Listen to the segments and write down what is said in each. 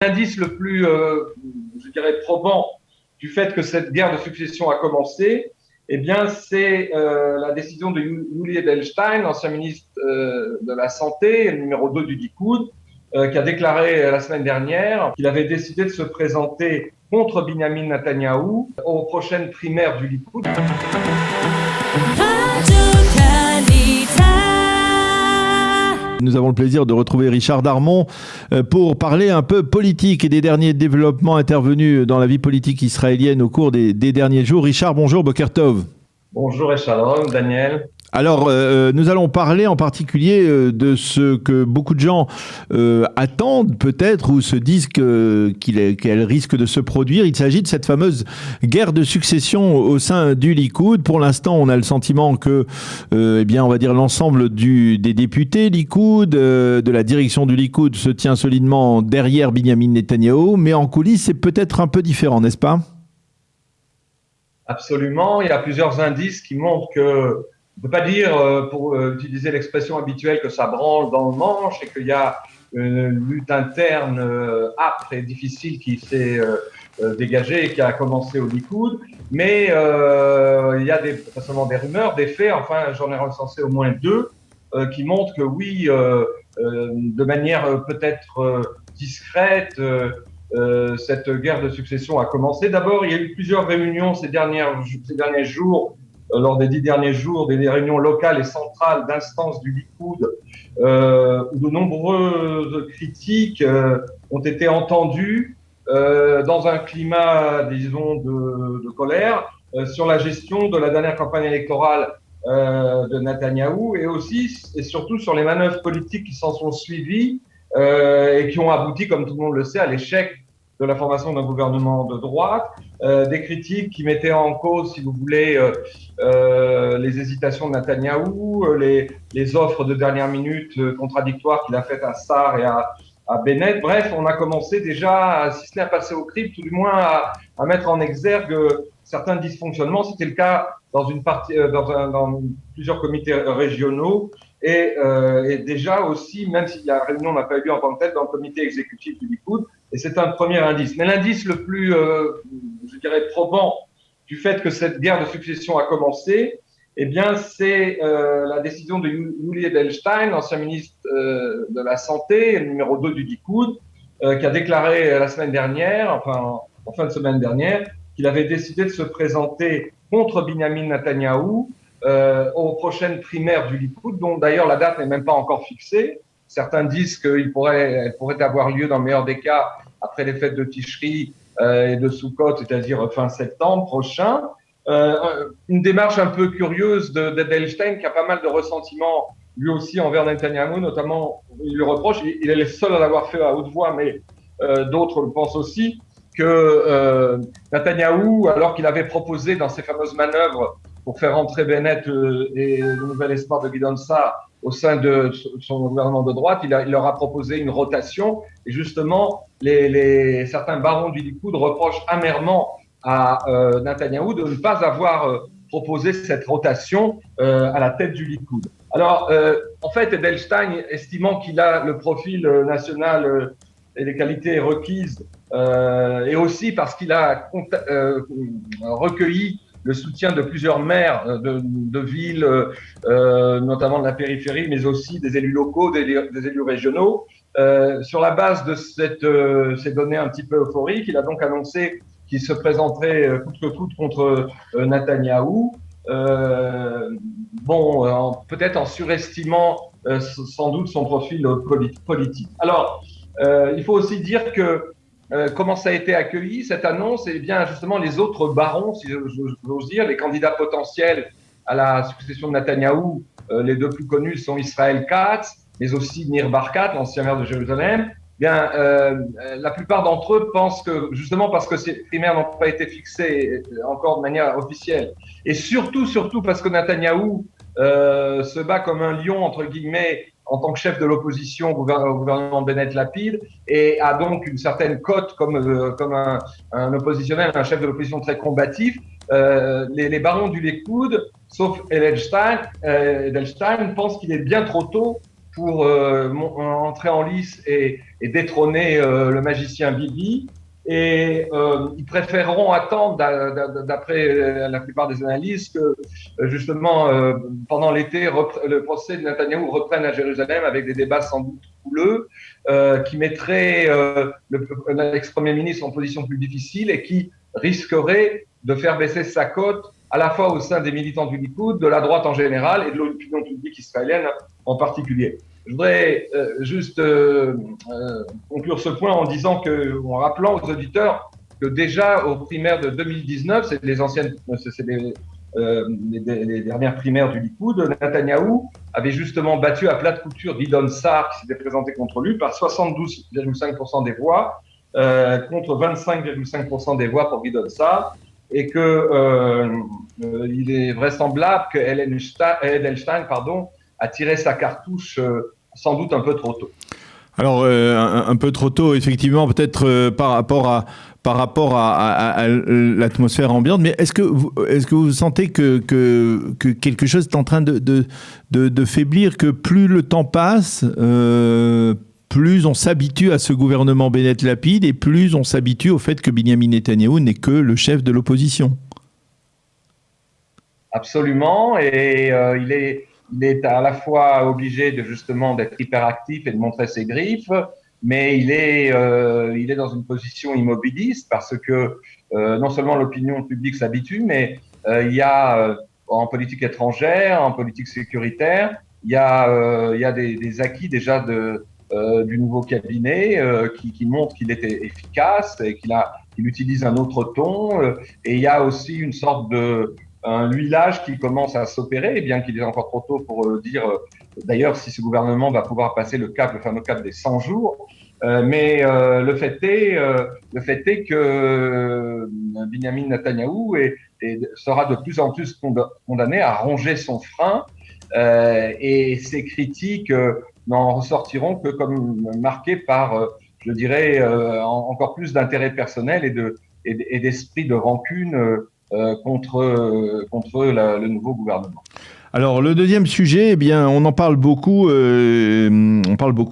L'indice le plus, je dirais, probant du fait que cette guerre de succession a commencé, eh bien, c'est la décision de Yuli Edelstein, ancien ministre de la Santé, numéro 2 du Likoud, qui a déclaré la semaine dernière qu'il avait décidé de se présenter contre Binyamin Netanyahou aux prochaines primaires du Likoud. Nous avons le plaisir de retrouver Richard Darmon pour parler un peu politique et des derniers développements intervenus dans la vie politique israélienne au cours des derniers jours. Richard, bonjour, Boker Tov. Bonjour et shalom, Daniel. Alors, nous allons parler en particulier de ce que beaucoup de gens attendent peut-être ou se disent qu'elle risque de se produire. Il s'agit de cette fameuse guerre de succession au sein du Likoud. Pour l'instant, on a le sentiment que, on va dire l'ensemble des députés Likoud, de la direction du Likoud se tient solidement derrière Binyamin Netanyahou, mais en coulisses, c'est peut-être un peu différent, n'est-ce pas ? Absolument. Il y a plusieurs indices qui montrent que on ne peut pas dire, pour utiliser l'expression habituelle, que ça branle dans le manche et qu'il y a une lutte interne âpre et difficile qui s'est dégagée et qui a commencé au Likoud. Mais il y a pas seulement des rumeurs, des faits, enfin j'en ai recensé au moins deux, qui montrent que oui, de manière peut-être discrète, cette guerre de succession a commencé. D'abord, il y a eu plusieurs réunions ces derniers jours, lors des 10 derniers jours, des réunions locales et centrales d'instances du Likoud, où de nombreuses critiques ont été entendues dans un climat, disons, de colère sur la gestion de la dernière campagne électorale de Netanyahou et aussi et surtout sur les manœuvres politiques qui s'en sont suivies et qui ont abouti, comme tout le monde le sait, à l'échec de la formation d'un gouvernement de droite, des critiques qui mettaient en cause, si vous voulez, les hésitations de Netanyahou, les offres de dernière minute contradictoires qu'il a faites à Sarr et à Bennett. Bref, on a commencé déjà, si ce n'est à passer au crible, tout du moins à mettre en exergue certains dysfonctionnements. C'était le cas dans plusieurs comités régionaux et déjà aussi, même si la réunion n'a pas eu lieu en tant que telle, dans le comité exécutif du Likoud. Et c'est un premier indice. Mais l'indice le plus, je dirais, probant du fait que cette guerre de succession a commencé, eh bien, c'est la décision de Yuli Edelstein, ancien ministre de la Santé, numéro 2 du Likoud, qui a déclaré la semaine dernière, en fin de semaine dernière, qu'il avait décidé de se présenter contre Binyamin Netanyahou aux prochaines primaires du Likoud, dont d'ailleurs la date n'est même pas encore fixée. Certains disent qu'elle pourrait avoir lieu dans le meilleur des cas après les fêtes de Tishri et de Sukkot, c'est-à-dire fin septembre prochain. Une démarche un peu curieuse d'Edelstein qui a pas mal de ressentiments lui aussi envers Netanyahou, notamment il le reproche, il est le seul à l'avoir fait à haute voix, mais d'autres le pensent aussi, que Netanyahou, alors qu'il avait proposé dans ses fameuses manœuvres pour faire entrer Bennett et le nouvel espoir de Gideon Sa'ar au sein de son gouvernement de droite, il leur a proposé une rotation. Et justement, certains barons du Likoud reprochent amèrement à Netanyahou de ne pas avoir proposé cette rotation à la tête du Likoud. Alors, en fait, Edelstein, estimant qu'il a le profil national et les qualités requises, et aussi parce qu'il a recueilli le soutien de plusieurs maires de villes, notamment de la périphérie, mais aussi des élus locaux, des élus régionaux. Sur la base de ces données un petit peu euphoriques, il a donc annoncé qu'il se présenterait coûte que coûte contre Netanyahou. Peut-être en surestimant sans doute son profil politique. Alors, il faut aussi dire que comment ça a été accueilli, cette annonce, et bien justement les autres barons, si j'ose dire, les candidats potentiels à la succession de Netanyahou, les deux plus connus sont Israël Katz, mais aussi Nir Barkat, l'ancien maire de Jérusalem. Bien, la plupart d'entre eux pensent que, justement parce que ces primaires n'ont pas été fixées encore de manière officielle, et surtout parce que Netanyahou se bat comme un lion, entre guillemets, en tant que chef de l'opposition au gouvernement Bennett Lapid, et a donc une certaine cote comme un oppositionnel, un chef de l'opposition très combatif. Les barons du Likoud, sauf Edelstein, pensent qu'il est bien trop tôt pour entrer en lice et détrôner le magicien Bibi. Et ils préféreront attendre, d'après la plupart des analyses, que justement pendant l'été, le procès de Netanyahou reprenne à Jérusalem avec des débats sans doute houleux, qui mettraient l'ex-premier ministre en position plus difficile et qui risquerait de faire baisser sa cote à la fois au sein des militants du Likoud, de la droite en général et de l'opinion publique israélienne en particulier. Je voudrais juste conclure ce point en rappelant aux auditeurs que déjà aux primaires de 2019, c'est les dernières primaires du Likoud, Netanyahou avait justement battu à plate couture Gidon Sa'ar, qui s'était présenté contre lui, par 72,5% des voix, contre 25,5% des voix pour Gidon Sa'ar, et il est vraisemblable que Edelstein a tiré sa cartouche sans doute un peu trop tôt. Alors, un peu trop tôt, effectivement, peut-être par rapport à l'atmosphère ambiante, mais est-ce que vous sentez que quelque chose est en train de faiblir, que plus le temps passe, plus on s'habitue à ce gouvernement Bennett-Lapid et plus on s'habitue au fait que Binyamin Netanyahou n'est que le chef de l'opposition? Absolument, et il est à la fois obligé d'être hyperactif et de montrer ses griffes, mais il est dans une position immobiliste parce que non seulement l'opinion publique s'habitue, mais il y a en politique étrangère, en politique sécuritaire, il y a des acquis déjà du nouveau cabinet qui montrent qu'il était efficace et qu'il utilise un autre ton. Et il y a aussi une sorte un huilage qui commence à s'opérer, bien qu'il est encore trop tôt pour dire d'ailleurs si ce gouvernement va pouvoir passer le fameux cap des 100 jours. Mais le fait est que Binyamin Netanyahou sera de plus en plus condamné à ronger son frein, et ses critiques n'en ressortiront que comme marquées par, je dirais, encore plus d'intérêt personnel et d'esprit de rancune contre le nouveau gouvernement. Alors le deuxième sujet, eh bien, on parle beaucoup,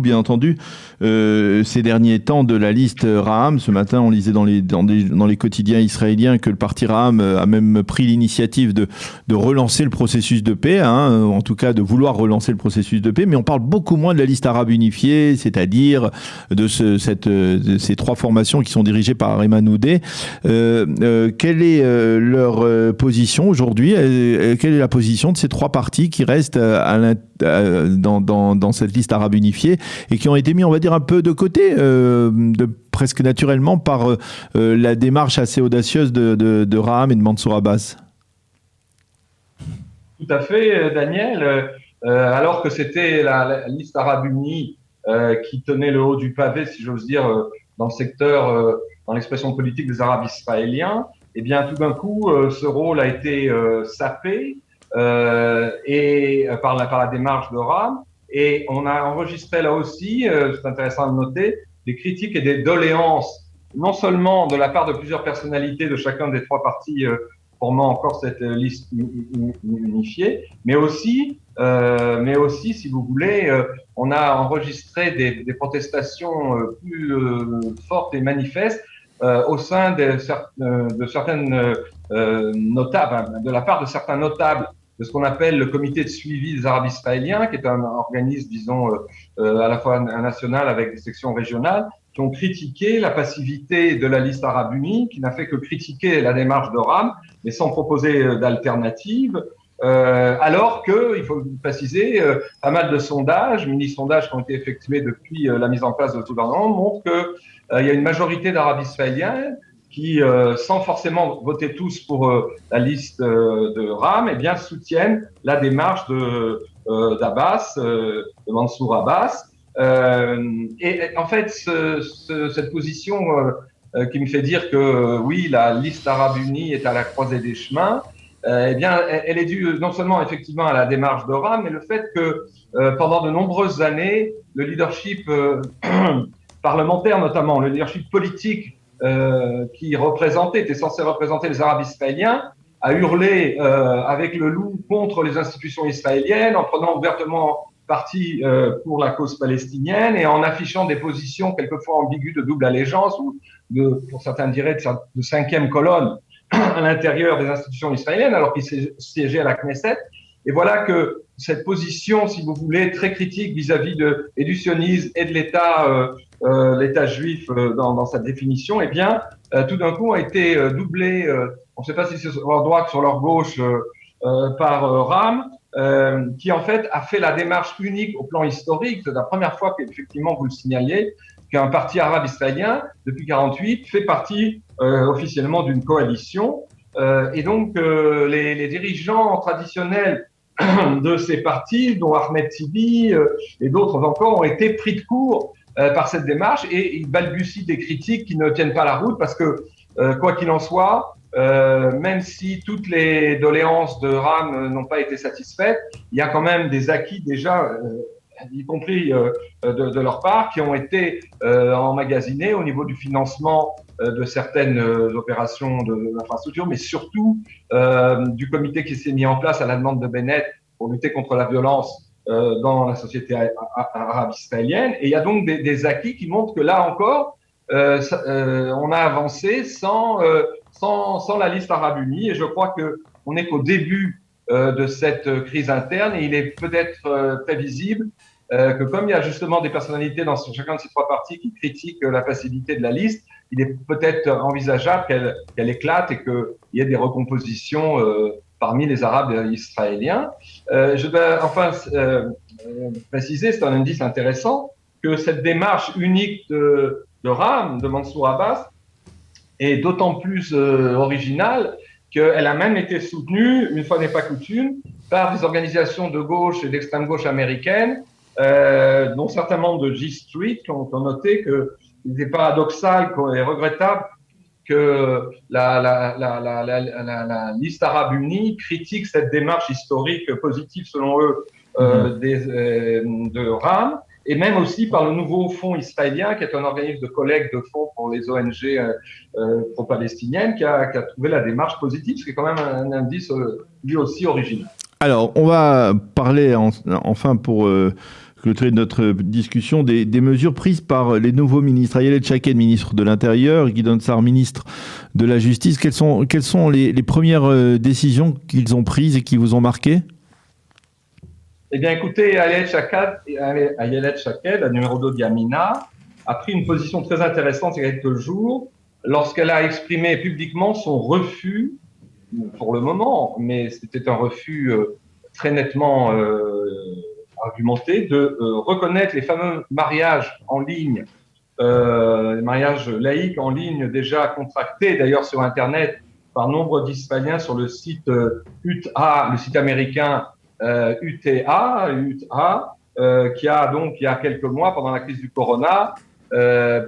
bien entendu, ces derniers temps de la liste Raham. Ce matin, on lisait dans les quotidiens israéliens que le parti Raham a même pris l'initiative de relancer le processus de paix, en tout cas de vouloir relancer le processus de paix. Mais on parle beaucoup moins de la liste arabe unifiée, c'est-à-dire de ces trois formations qui sont dirigées par Ayman Oudeh. Quelle est leur position aujourd'hui? Quelle est la position de ces trois partis qui restent dans cette liste arabe unifiée et qui ont été mis, on va dire, un peu de côté, presque naturellement, par la démarche assez audacieuse de Raham et de Mansour Abbas? Tout à fait, Daniel. Alors que c'était la liste arabe unie qui tenait le haut du pavé, si j'ose dire, dans le secteur, dans l'expression politique des Arabes israéliens, eh bien, tout d'un coup, ce rôle a été sapé et par la démarche de Raham, et on a enregistré là aussi, c'est intéressant de noter, des critiques et des doléances, non seulement de la part de plusieurs personnalités de chacun des trois partis formant encore cette liste unifiée, mais aussi, si vous voulez, on a enregistré des protestations plus fortes et manifestes au sein de certaines notables, de la part de certains notables de ce qu'on appelle le comité de suivi des Arabes israéliens, qui est un organisme, disons, à la fois national avec des sections régionales, qui ont critiqué la passivité de la liste arabe unie, qui n'a fait que critiquer la démarche de Raham, mais sans proposer d'alternative, alors que, il faut le préciser, pas mal de sondages, mini-sondages qui ont été effectués depuis la mise en place de ce gouvernement, montrent qu'il y a une majorité d'Arabes israéliens qui, sans forcément voter tous pour la liste de Raham, eh bien, soutiennent la démarche d'Abbas, de Mansour Abbas. Et en fait, cette position qui me fait dire que oui, la liste arabe unie est à la croisée des chemins, eh bien, elle est due non seulement effectivement à la démarche de Raham, mais le fait que pendant de nombreuses années, le leadership parlementaire, notamment le leadership politique qui était censé représenter les Arabes israéliens, a hurlé avec le loup contre les institutions israéliennes, en prenant ouvertement parti pour la cause palestinienne et en affichant des positions quelquefois ambiguës de double allégeance ou pour certains diraient de cinquième colonne à l'intérieur des institutions israéliennes alors qu'il siégeait à la Knesset. Et voilà que cette position, si vous voulez, très critique vis-à-vis du sionisme et de l'État juif dans sa définition, eh bien, tout d'un coup a été doublée, on ne sait pas si c'est sur leur droite ou sur leur gauche, par Ram, qui en fait a fait la démarche unique au plan historique. C'est la première fois qu'effectivement, vous le signaliez, qu'un parti arabe israélien, depuis 1948, fait partie officiellement d'une coalition. Et donc, les dirigeants traditionnels de ces partis, dont Ahmed Tibi et d'autres encore, ont été pris de court par cette démarche et ils balbutient des critiques qui ne tiennent pas la route parce que, quoi qu'il en soit, même si toutes les doléances de Ram n'ont pas été satisfaites, il y a quand même des acquis déjà, y compris de leur part, qui ont été emmagasinés au niveau du financement de certaines opérations d'infrastructure, mais surtout du comité qui s'est mis en place à la demande de Bennett pour lutter contre la violence dans la société arabe israélienne. Et il y a donc des acquis qui montrent que là encore, on a avancé sans la liste arabe unie. Et je crois qu'on n'est qu'au début de cette crise interne et il est peut-être prévisible que comme il y a justement des personnalités dans chacun de ces trois partis qui critiquent la passivité de la liste, il est peut-être envisageable qu'elle éclate et qu'il y ait des recompositions parmi les Arabes israéliens. Je dois enfin préciser, c'est un indice intéressant, que cette démarche unique de Ram, de Mansour Abbas, est d'autant plus originale qu'elle a même été soutenue, une fois n'est pas coutume, par des organisations de gauche et d'extrême gauche américaines, dont certains membres de J Street qui ont noté qu'il est paradoxal et regrettable que la liste arabe unie critique cette démarche historique positive, selon eux, de Ram, et même aussi par le nouveau Fonds israélien, qui est un organisme de collecte de fonds pour les ONG pro-palestiniennes, qui a trouvé la démarche positive, ce qui est quand même un indice lui aussi original. Alors, on va parler enfin pour clôturer notre discussion des mesures prises par les nouveaux ministres. Ayelet Shaked, ministre de l'Intérieur, Gideon Sa'ar, ministre de la Justice. Quelles sont les premières décisions qu'ils ont prises et qui vous ont marqué ? Eh bien, écoutez, Ayelet Shaked, la numéro 2 de Yamina, a pris une position très intéressante il y a quelques jours lorsqu'elle a exprimé publiquement son refus, pour le moment, mais c'était un refus très nettement argumenté, de reconnaître les fameux mariages en ligne, les mariages laïques en ligne déjà contractés d'ailleurs sur Internet par nombre d'Israéliens sur le site UTA, le site américain UTA, qui a donc il y a quelques mois, pendant la crise du corona,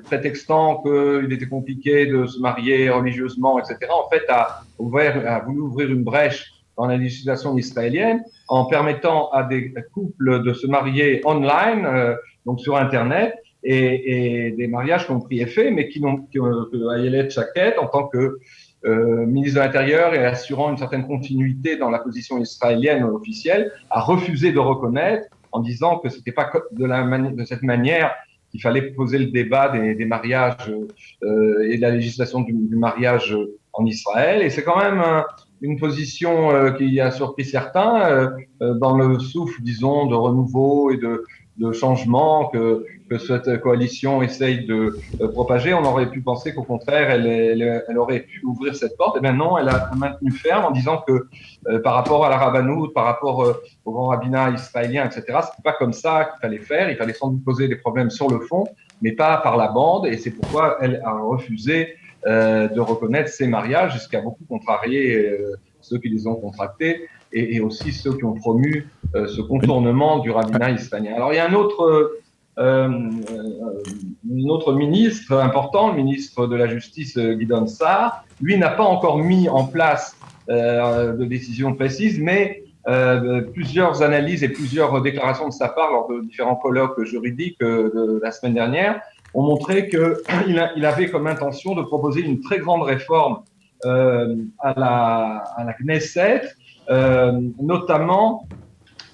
prétextant qu'il était compliqué de se marier religieusement, etc., en fait a voulu ouvrir une brèche dans la législation israélienne en permettant à des couples de se marier online, donc sur Internet, et des mariages qui ont pris effet, mais que Ayelet Shaked, en tant que ministre de l'Intérieur et assurant une certaine continuité dans la position israélienne officielle, a refusé de reconnaître en disant que c'était pas de cette manière qu'il fallait poser le débat des mariages et de la législation du mariage en Israël. Et c'est quand même une position qui a surpris certains dans le souffle, disons, de renouveau et de changement que cette coalition essaye de propager. On aurait pu penser qu'au contraire, elle aurait pu ouvrir cette porte. Et bien non, elle a maintenu ferme en disant que par rapport à la rabbanout, par rapport au grand rabbinat israélien, etc., c'était pas comme ça qu'il fallait faire. Il fallait sans doute poser des problèmes sur le fond, mais pas par la bande. Et c'est pourquoi elle a refusé de reconnaître ces mariages, jusqu'à beaucoup contrarier ceux qui les ont contractés et aussi ceux qui ont promu ce contournement du rabbinat israélien. Alors il y a un autre ministre important, le ministre de la Justice, Gideon Sa'ar. Lui n'a pas encore mis en place de décision précise, mais plusieurs analyses et plusieurs déclarations de sa part lors de différents colloques juridiques de la semaine dernière ont montré qu'il avait comme intention de proposer une très grande réforme à la Knesset, notamment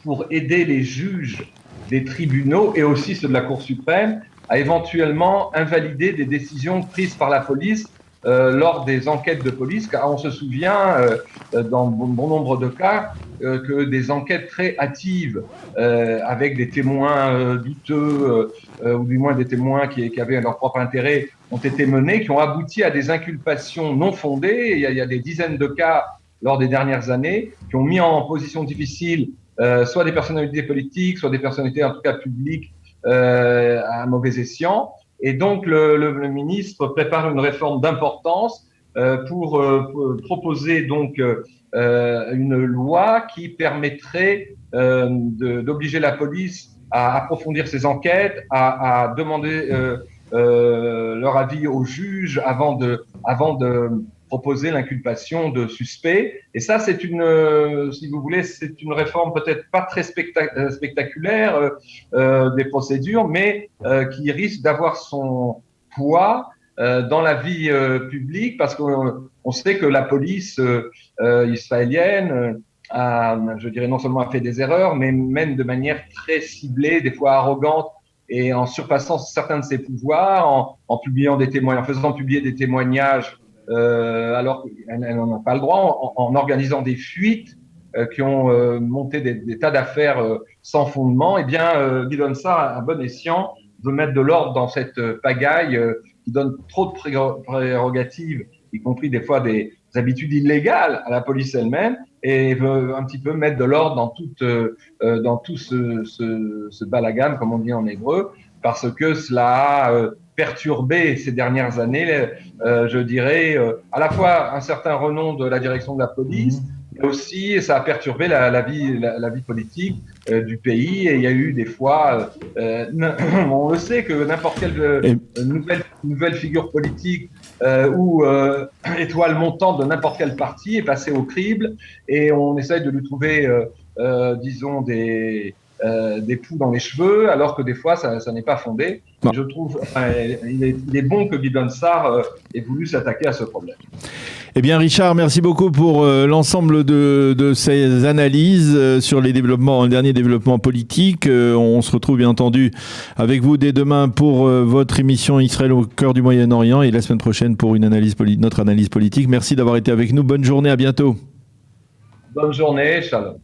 pour aider les juges des tribunaux et aussi ceux de la Cour suprême à éventuellement invalider des décisions prises par la police lors des enquêtes de police, car on se souvient dans bon nombre de cas que des enquêtes très hâtives avec des témoins douteux ou du moins des témoins qui avaient leur propre intérêt ont été menées, qui ont abouti à des inculpations non fondées. Il y a des dizaines de cas lors des dernières années qui ont mis en position difficile soit des personnalités politiques, soit des personnalités en tout cas publiques à mauvais escient. Et donc, le ministre prépare une réforme d'importance pour proposer donc une loi qui permettrait d'obliger la police à approfondir ses enquêtes, à demander leur avis au juge avant de proposer l'inculpation de suspects. Et ça, c'est si vous voulez, c'est une réforme peut-être pas très spectaculaire des procédures, mais qui risque d'avoir son poids dans la vie publique, parce qu'on sait que la police israélienne je dirais non seulement a fait des erreurs, mais même de manière très ciblée, des fois arrogante, et en surpassant certains de ses pouvoirs, en publiant des témoignages, en faisant publier des témoignages alors qu'elle n'en a pas le droit, en organisant des fuites qui ont monté des tas d'affaires sans fondement. Eh bien, Gideon Sa'ar, à bon escient, veut mettre de l'ordre dans cette pagaille qui donne trop de prérogatives, y compris des fois des habitudes illégales à la police elle-même, et veut un petit peu mettre de l'ordre dans tout ce balagan, comme on dit en hébreu, parce que cela a perturbé ces dernières années, je dirais, à la fois un certain renom de la direction de la police, mais aussi ça a perturbé la vie politique du pays. Et il y a eu des fois, on le sait que n'importe quelle nouvelle figure politique ou étoile montante de n'importe quel parti est passée au crible, et on essaye de lui trouver, disons, des poux dans les cheveux, alors que des fois ça n'est pas fondé. Je trouve il est bon que Gideon Sa'ar ait voulu s'attaquer à ce problème. Eh bien, Richard, merci beaucoup pour l'ensemble de ces analyses sur les derniers développements politiques. On se retrouve bien entendu avec vous dès demain pour votre émission Israël au cœur du Moyen-Orient, et la semaine prochaine pour notre analyse politique. Merci d'avoir été avec nous. Bonne journée, à bientôt. Bonne journée, shalom.